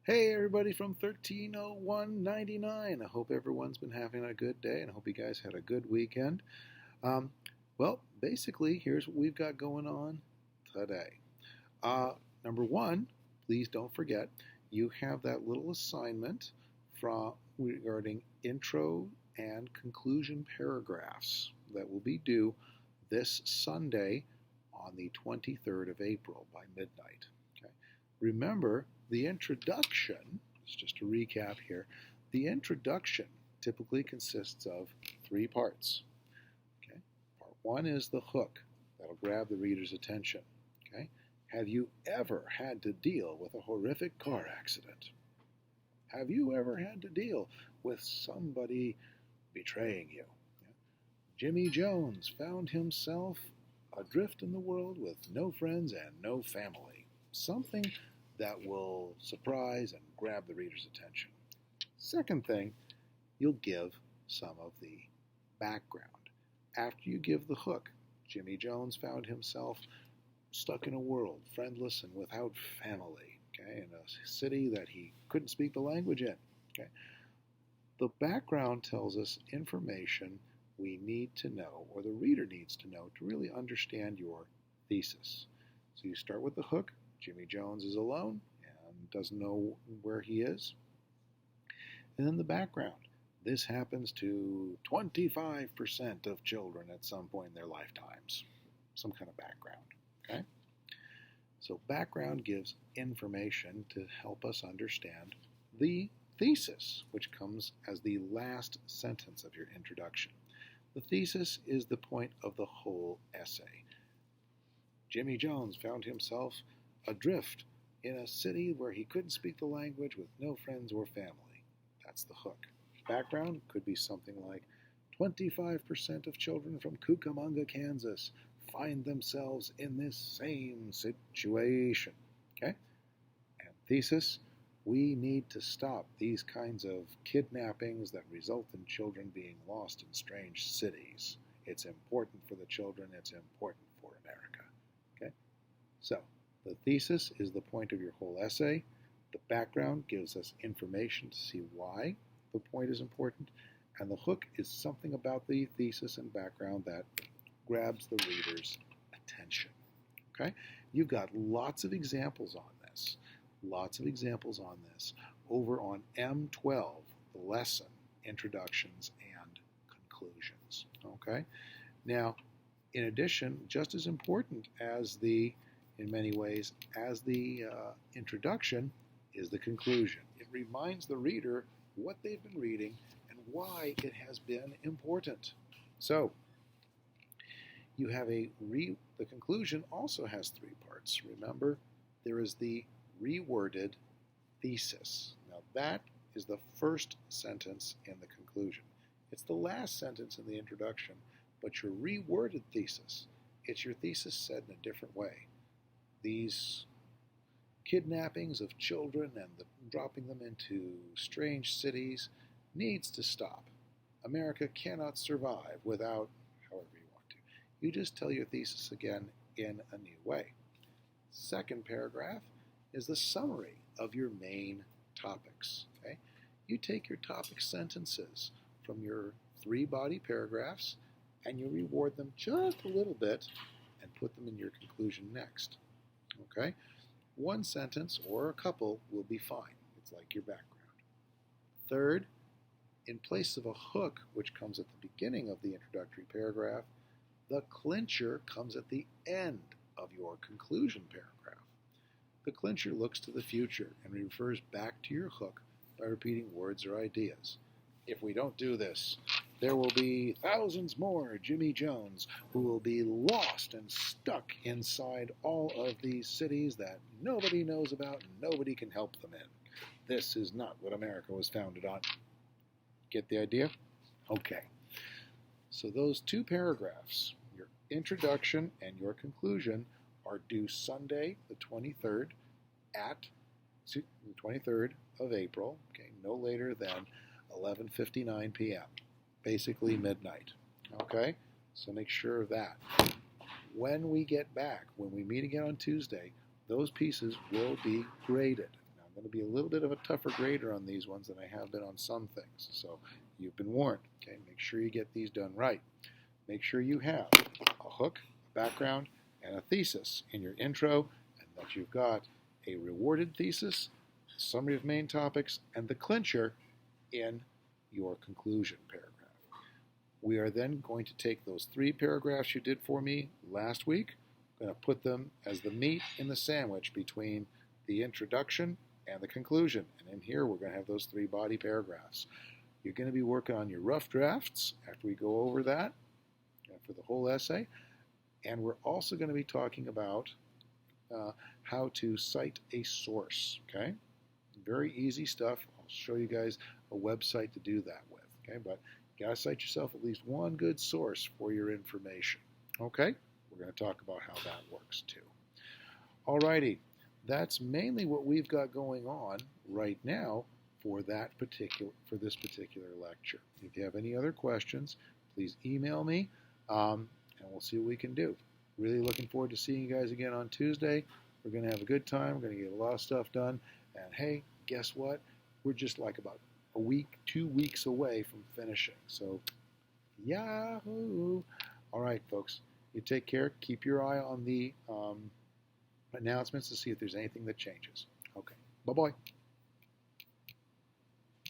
Hey, everybody from 130199. I hope everyone's been having a good day and I hope you guys had a good weekend. Um, basically, here's what we've got going on today. Uh, Number one, please don't forget you have that little assignment from regarding intro and conclusion paragraphs that will be due this Sunday on the 23rd of April by midnight. Okay. Remember, the introduction, it's just a recap here, the introduction typically consists of three parts. Okay. Part one is the hook that'll grab the reader's attention. Okay. Have you ever had to deal with a horrific car accident? Have you ever had to deal with somebody betraying you? Jimmy Jones found himself adrift in the world with no friends and no family. Something that will surprise and grab the reader's attention. Second thing, you'll give some of the background. After you give the hook, Jimmy Jones found himself stuck in a world, friendless and without family, okay, in a city that he couldn't speak the language in. Okay. The background tells us information we need to know, or the reader needs to know, to really understand your thesis. So you start with the hook. Jimmy Jones is alone and doesn't know where he is. And then the background. This happens to 25% of children at some point in their lifetimes. Some kind of background. Okay? So background gives information to help us understand the thesis, which comes as the last sentence of your introduction. The thesis is the point of the whole essay. Jimmy Jones found himself adrift in a city where he couldn't speak the language with no friends or family. That's the hook. Background could be something like 25% of children from Cucamonga, Kansas find themselves in this same situation. Okay? And thesis, we need to stop these kinds of kidnappings that result in children being lost in strange cities. It's important for the children, it's important for America. Okay? So, the thesis is the point of your whole essay. The background gives us information to see why the point is important. And the hook is something about the thesis and background that grabs the reader's attention. Okay? You've got lots of examples on this. Lots of examples on this over on M12, the lesson, introductions and conclusions. Okay? Now, in addition, just as important as in many ways, as the introduction is the conclusion. It reminds the reader what they've been reading and why it has been important. So, you have the conclusion also has three parts. Remember, there is the reworded thesis. Now, that is the first sentence in the conclusion. It's the last sentence in the introduction, but your reworded thesis, it's your thesis said in a different way. These kidnappings of children and dropping them into strange cities needs to stop. America cannot survive without, however you want to. You just tell your thesis again in a new way. Second paragraph is the summary of your main topics. Okay? You take your topic sentences from your three body paragraphs and you reward them just a little bit and put them in your conclusion next. Okay? One sentence or a couple will be fine. It's like your background. Third, in place of a hook, which comes at the beginning of the introductory paragraph, the clincher comes at the end of your conclusion paragraph. The clincher looks to the future and refers back to your hook by repeating words or ideas. If we don't do this, there will be thousands more Jimmy Jones who will be lost and stuck inside all of these cities that nobody knows about and nobody can help them in. This is not what America was founded on. Get the idea? Okay. So those two paragraphs, your introduction and your conclusion, are due Sunday, the 23rd, at the 23rd of April, okay, no later than 11:59 p.m., basically midnight. Okay? So make sure of that. When we get back, when we meet again on Tuesday, those pieces will be graded. Now, I'm going to be a little bit of a tougher grader on these ones than I have been on some things. So you've been warned. Okay, make sure you get these done right. Make sure you have a hook, background, and a thesis in your intro, and that you've got a rewarded thesis, summary of main topics, and the clincher in your conclusion paragraph. We are then going to take those 3 paragraphs you did for me last week. I'm going to put them as the meat in the sandwich between the introduction and the conclusion. And in here, we're going to have those 3 body paragraphs. You're going to be working on your rough drafts after we go over that for the whole essay. And we're also going to be talking about how to cite a source. Okay? Very easy stuff. I'll show you guys a website to do that with. Okay? But you got to cite yourself at least one good source for your information. Okay? We're going to talk about how that works too. Alrighty, that's mainly what we've got going on right now for this particular lecture. If you have any other questions, please email me, and we'll see what we can do. Really looking forward to seeing you guys again on Tuesday. We're going to have a good time. We're going to get a lot of stuff done. And hey, guess what? We're just like about a week, 2 weeks away from finishing. So, yahoo! All right, folks. You take care. Keep your eye on the announcements to see if there's anything that changes. Okay. Bye-bye.